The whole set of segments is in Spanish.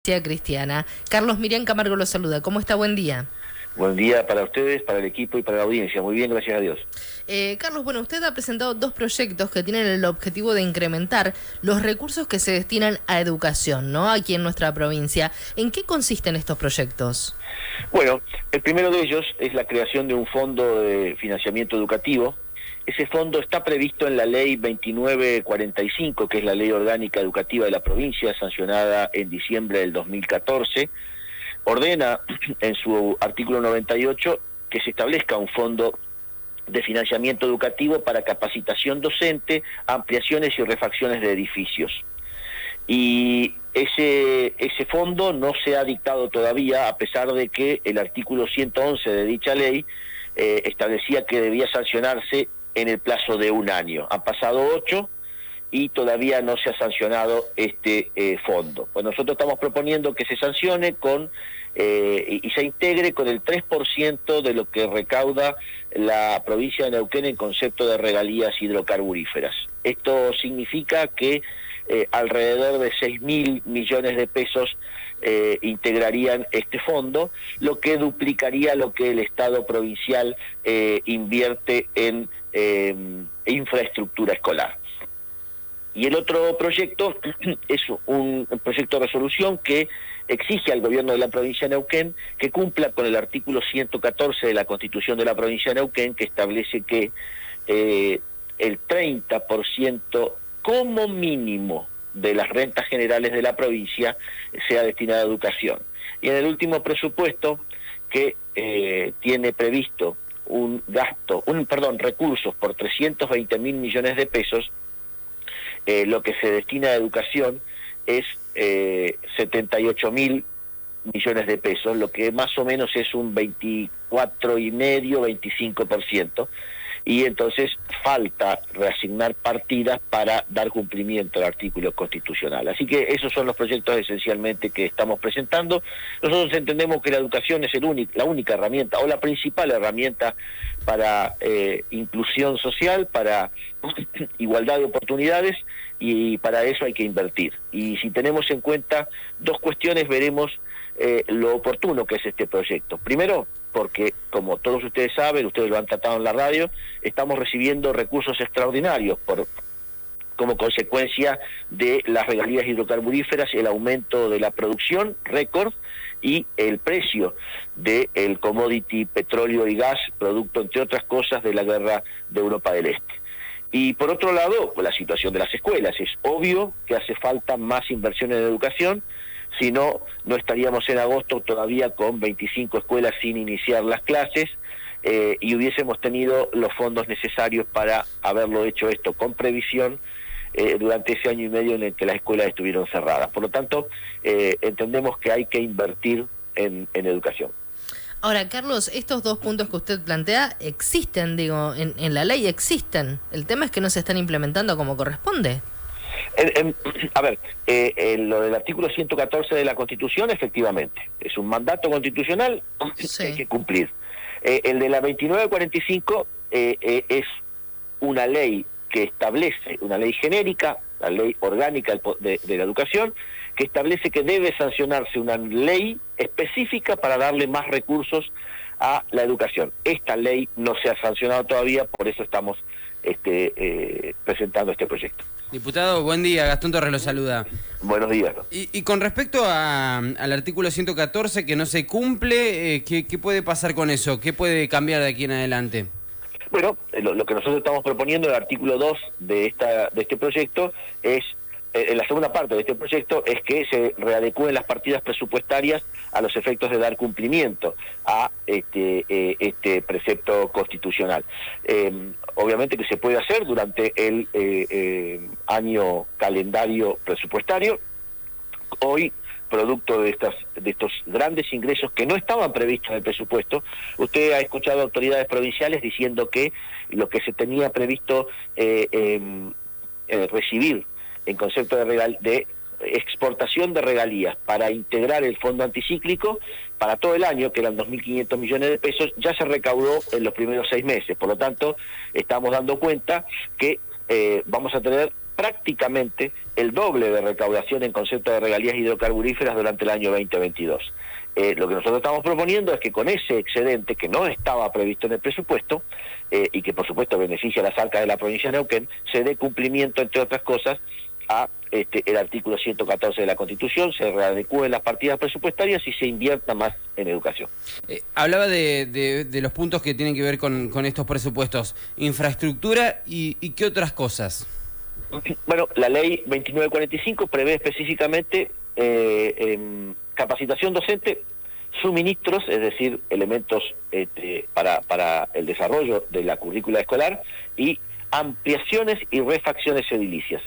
Cristiana. Carlos Miriam Camargo lo saluda. ¿Cómo está? Buen día. Buen día para ustedes, para el equipo y para la audiencia. Muy bien, gracias a Dios. Carlos, bueno, usted ha presentado dos proyectos que tienen el objetivo de incrementar los recursos que se destinan a educación, ¿no? Aquí en nuestra provincia. ¿En qué consisten estos proyectos? Bueno, el primero de ellos es la creación de un fondo de financiamiento educativo. Ese fondo está previsto en la ley 2945, que es la ley orgánica educativa de la provincia, sancionada en diciembre del 2014. Ordena en su artículo 98 que se establezca un fondo de financiamiento educativo para capacitación docente, ampliaciones y refacciones de edificios. Y ese fondo no se ha dictado todavía, a pesar de que el artículo 111 de dicha ley establecía que debía sancionarse en el plazo de un año. Han pasado 8 y todavía no se ha sancionado este fondo. Pues nosotros estamos proponiendo que se sancione y se integre con el 3% de lo que recauda la provincia de Neuquén en concepto de regalías hidrocarburíferas. Esto significa que alrededor de 6.000 millones de pesos integrarían este fondo, lo que duplicaría lo que el Estado provincial invierte en infraestructura escolar. Y el otro proyecto es un proyecto de resolución que exige al gobierno de la provincia de Neuquén que cumpla con el artículo 114 de la Constitución de la provincia de Neuquén, que establece que el 30% como mínimo de las rentas generales de la provincia sea destinada a educación. Y en el último presupuesto, que tiene previsto recursos por 320.000 millones de pesos, lo que se destina a educación es 78.000 millones de pesos, lo que más o menos es un 24,5-25%, y entonces falta reasignar partidas para dar cumplimiento al artículo constitucional. Así que esos son los proyectos esencialmente que estamos presentando. Nosotros entendemos que la educación es la única herramienta, o la principal herramienta para inclusión social, para igualdad de oportunidades, y para eso hay que invertir. Y si tenemos en cuenta dos cuestiones, veremos lo oportuno que es este proyecto. Primero, porque, como todos ustedes saben, ustedes lo han tratado en la radio, estamos recibiendo recursos extraordinarios como consecuencia de las regalías hidrocarburíferas, el aumento de la producción récord y el precio del commodity petróleo y gas, producto, entre otras cosas, de la guerra de Europa del Este. Y por otro lado, pues la situación de las escuelas. Es obvio que hace falta más inversión en educación, si no, no estaríamos en agosto todavía con 25 escuelas sin iniciar las clases, y hubiésemos tenido los fondos necesarios para haberlo hecho esto con previsión durante ese año y medio en el que las escuelas estuvieron cerradas. Por lo tanto, entendemos que hay que invertir en educación. Ahora, Carlos, estos dos puntos que usted plantea existen, en la ley existen. El tema es que no se están implementando como corresponde. Lo del artículo 114 de la Constitución, efectivamente, es un mandato constitucional que hay que cumplir. El de la 2945 es una ley que establece, una ley genérica, la ley orgánica de la educación, que establece que debe sancionarse una ley específica para darle más recursos a la educación. Esta ley no se ha sancionado todavía, por eso estamos presentando este proyecto. Diputado, buen día. Gastón Torres lo saluda. Buenos días. Y con respecto al artículo 114 que no se cumple, ¿qué puede pasar con eso? ¿Qué puede cambiar de aquí en adelante? Bueno, lo que nosotros estamos proponiendo en el artículo 2 de este proyecto es, en la segunda parte de este proyecto, es que se readecúen las partidas presupuestarias a los efectos de dar cumplimiento a este precepto constitucional. Obviamente que se puede hacer durante el año calendario presupuestario. Hoy, producto de estos grandes ingresos que no estaban previstos en el presupuesto, usted ha escuchado a autoridades provinciales diciendo que lo que se tenía previsto recibir en concepto de exportación de regalías para integrar el fondo anticíclico para todo el año, que eran 2.500 millones de pesos, ya se recaudó en los primeros 6 meses. Por lo tanto, estamos dando cuenta que vamos a tener prácticamente el doble de recaudación en concepto de regalías hidrocarburíferas durante el año 2022. Lo que nosotros estamos proponiendo es que con ese excedente que no estaba previsto en el presupuesto y que por supuesto beneficia a las arcas de la provincia de Neuquén, se dé cumplimiento, entre otras cosas, a el artículo 114 de la Constitución, se readecúen las partidas presupuestarias y se invierta más en educación. Hablaba de los puntos que tienen que ver con estos presupuestos, infraestructura y qué otras cosas. Bueno, la ley 2945 prevé específicamente capacitación docente, suministros, es decir, elementos para el desarrollo de la currícula escolar, y ampliaciones y refacciones edilicias.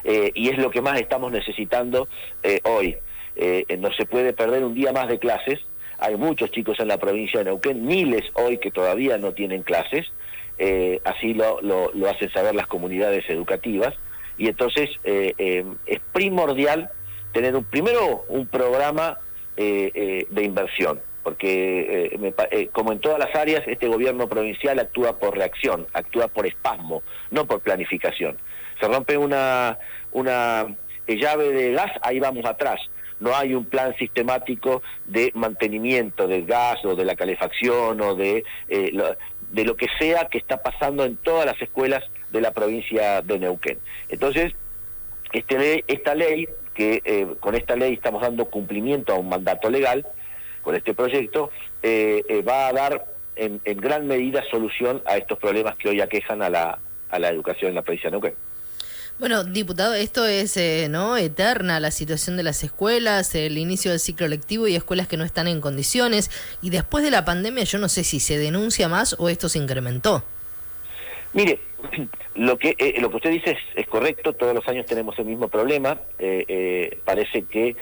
Y es lo que más estamos necesitando hoy. No se puede perder un día más de clases. Hay muchos chicos en la provincia de Neuquén, miles hoy que todavía no tienen clases, así lo hacen saber las comunidades educativas, y entonces es primordial tener primero un programa de inversión, porque como en todas las áreas, este gobierno provincial actúa por reacción, actúa por espasmo, no por planificación. Se rompe una llave de gas, ahí vamos atrás. No hay un plan sistemático de mantenimiento del gas o de la calefacción o de lo que sea que está pasando en todas las escuelas de la provincia de Neuquén. Entonces, esta ley, con esta ley estamos dando cumplimiento a un mandato legal, con este proyecto, va a dar en gran medida solución a estos problemas que hoy aquejan a la educación en la provincia de Neuquén. Bueno, diputado, esto es eterna, la situación de las escuelas, el inicio del ciclo lectivo y escuelas que no están en condiciones, y después de la pandemia yo no sé si se denuncia más o esto se incrementó. Mire, lo que usted dice es correcto, todos los años tenemos el mismo problema. Parece que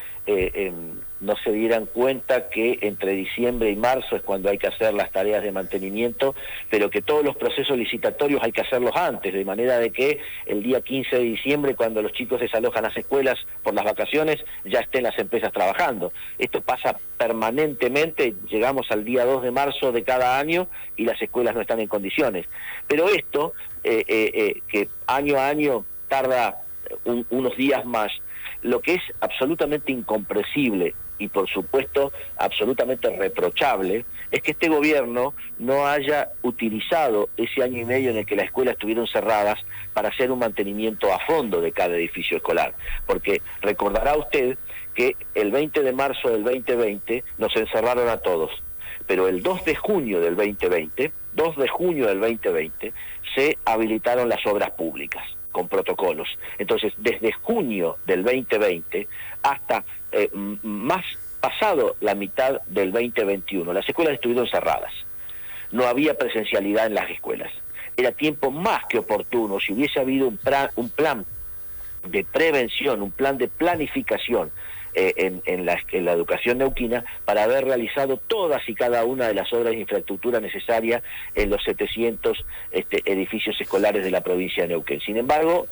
no se dieran cuenta que entre diciembre y marzo es cuando hay que hacer las tareas de mantenimiento, pero que todos los procesos licitatorios hay que hacerlos antes, de manera de que el día 15 de diciembre, cuando los chicos desalojan las escuelas por las vacaciones, ya estén las empresas trabajando. Esto pasa permanentemente, llegamos al día 2 de marzo de cada año y las escuelas no están en condiciones. Pero esto, que año a año tarda unos días más, lo que es absolutamente incomprensible y por supuesto absolutamente reprochable es que este gobierno no haya utilizado ese año y medio en el que las escuelas estuvieron cerradas para hacer un mantenimiento a fondo de cada edificio escolar, porque recordará usted que el 20 de marzo del 2020 nos encerraron a todos, pero el 2 de junio del 2020 se habilitaron las obras públicas con protocolos. Entonces, desde junio del 2020 hasta más pasado la mitad del 2021, las escuelas estuvieron cerradas. No había presencialidad en las escuelas. Era tiempo más que oportuno, si hubiese habido un plan de prevención, un plan de planificación en la educación neuquina, para haber realizado todas y cada una de las obras de infraestructura necesarias en los 700 edificios escolares de la provincia de Neuquén. Sin embargo,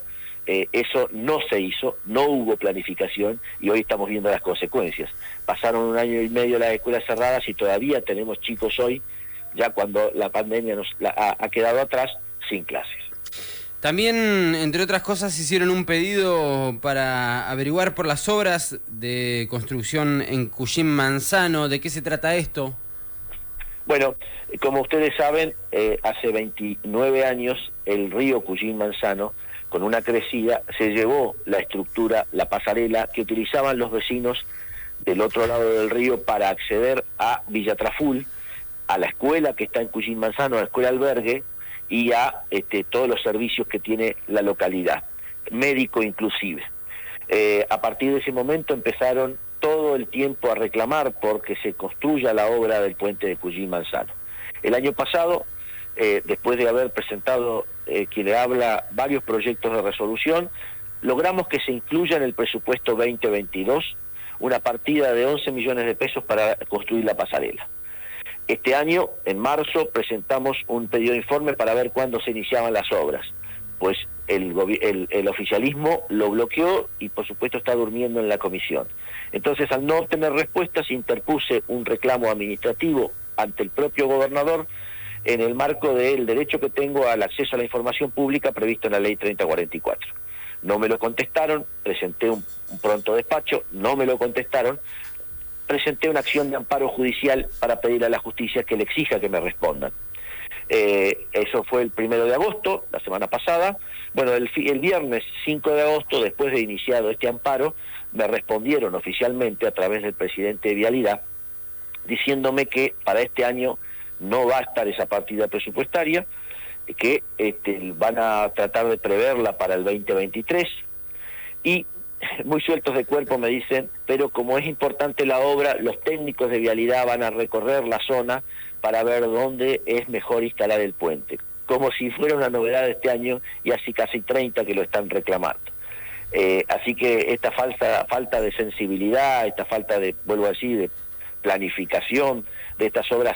eso no se hizo, no hubo planificación y hoy estamos viendo las consecuencias. Pasaron un año y medio las escuelas cerradas y todavía tenemos chicos hoy, ya cuando la pandemia ha quedado atrás, sin clases. También, entre otras cosas, hicieron un pedido para averiguar por las obras de construcción en Cuyín Manzano. ¿De qué se trata esto? Bueno, como ustedes saben, hace 29 años el río Cuyín Manzano, con una crecida, se llevó la estructura, la pasarela que utilizaban los vecinos del otro lado del río para acceder a Villa Traful, a la escuela que está en Cuyín Manzano, a la escuela albergue, y a todos los servicios que tiene la localidad, médico inclusive. A partir de ese momento empezaron todo el tiempo a reclamar porque se construya la obra del puente de Cuyín Manzano. El año pasado, después de haber presentado quien le habla varios proyectos de resolución, logramos que se incluya en el presupuesto 2022 una partida de 11 millones de pesos para construir la pasarela. Este año, en marzo, presentamos un pedido de informe para ver cuándo se iniciaban las obras. Pues el oficialismo lo bloqueó y por supuesto está durmiendo en la comisión. Entonces, al no obtener respuestas, interpuse un reclamo administrativo ante el propio gobernador en el marco del derecho que tengo al acceso a la información pública previsto en la ley 3044. no me lo contestaron, presenté un pronto despacho, no me lo contestaron, presenté una acción de amparo judicial para pedir a la justicia que le exija que me respondan. Eso fue el 1 de agosto, la semana pasada. Bueno, el viernes 5 de agosto, después de iniciado este amparo, me respondieron oficialmente a través del presidente de Vialidad, diciéndome que para este año no va a estar esa partida presupuestaria, que van a tratar de preverla para el 2023, y muy sueltos de cuerpo me dicen, pero como es importante la obra, los técnicos de Vialidad van a recorrer la zona para ver dónde es mejor instalar el puente, como si fuera una novedad de este año, y así casi 30 que lo están reclamando. Así que esta falta de sensibilidad, esta falta de, vuelvo a decir, de planificación de estas obras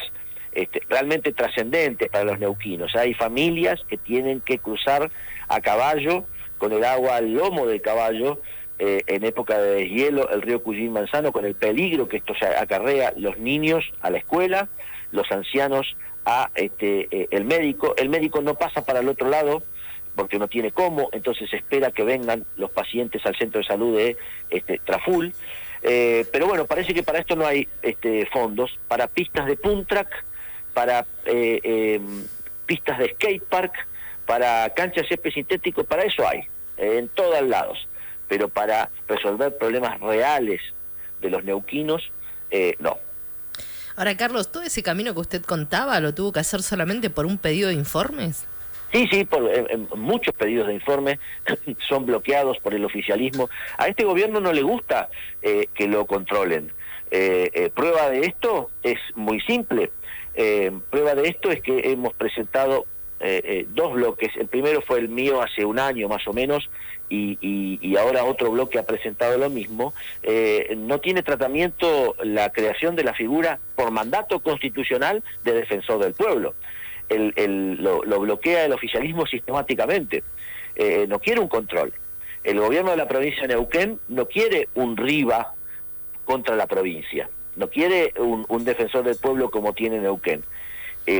realmente trascendentes para los neuquinos. Hay familias que tienen que cruzar a caballo, con el agua al lomo del caballo, en época de deshielo, el río Cuyín Manzano, con el peligro que esto acarrea los niños a la escuela, los ancianos a el médico. El médico no pasa para el otro lado porque no tiene cómo, entonces espera que vengan los pacientes al centro de salud de Traful. Pero bueno, parece que para esto no hay fondos, para pistas de pump track, para pistas de skate park, para canchas de césped sintético, para eso hay, en todos lados. Pero para resolver problemas reales de los neuquinos, no. Ahora, Carlos, ¿todo ese camino que usted contaba lo tuvo que hacer solamente por un pedido de informes? Sí, muchos pedidos de informes son bloqueados por el oficialismo. A este gobierno no le gusta que lo controlen. Prueba de esto es muy simple. Prueba de esto es que hemos presentado 2 bloques. El primero fue el mío hace un año más o menos, y ahora otro bloque ha presentado lo mismo. No tiene tratamiento la creación de la figura por mandato constitucional de defensor del pueblo. Lo bloquea el oficialismo sistemáticamente. No quiere un control. El gobierno de la provincia de Neuquén no quiere un Riva contra la provincia. No quiere un defensor del pueblo como tiene Neuquén.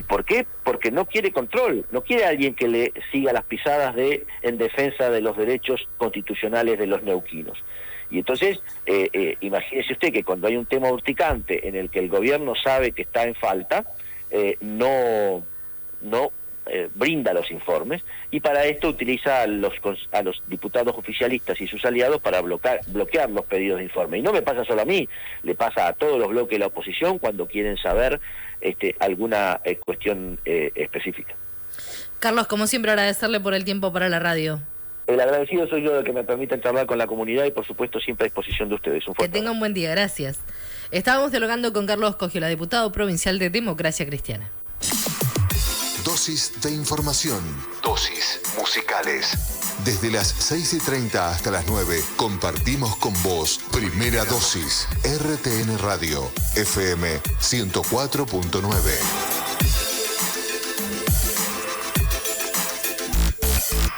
¿Por qué? Porque no quiere control, no quiere alguien que le siga las pisadas en defensa de los derechos constitucionales de los neuquinos. Y entonces, imagínese usted que cuando hay un tema urticante en el que el gobierno sabe que está en falta, no brinda los informes, y para esto utiliza a los diputados oficialistas y sus aliados para bloquear los pedidos de informe. Y no me pasa solo a mí, le pasa a todos los bloques de la oposición cuando quieren saber alguna cuestión específica. Carlos, como siempre, agradecerle por el tiempo para la radio. El agradecido soy yo de que me permitan charlar con la comunidad, y por supuesto siempre a disposición de ustedes. Que tenga un buen día, gracias. Estábamos dialogando con Carlos Cogiola, diputado provincial de Democracia Cristiana. Dosis de información. Dosis musicales. Desde las 6:30 hasta las 9 compartimos con vos Primera Dosis. RTN Radio, FM 104.9.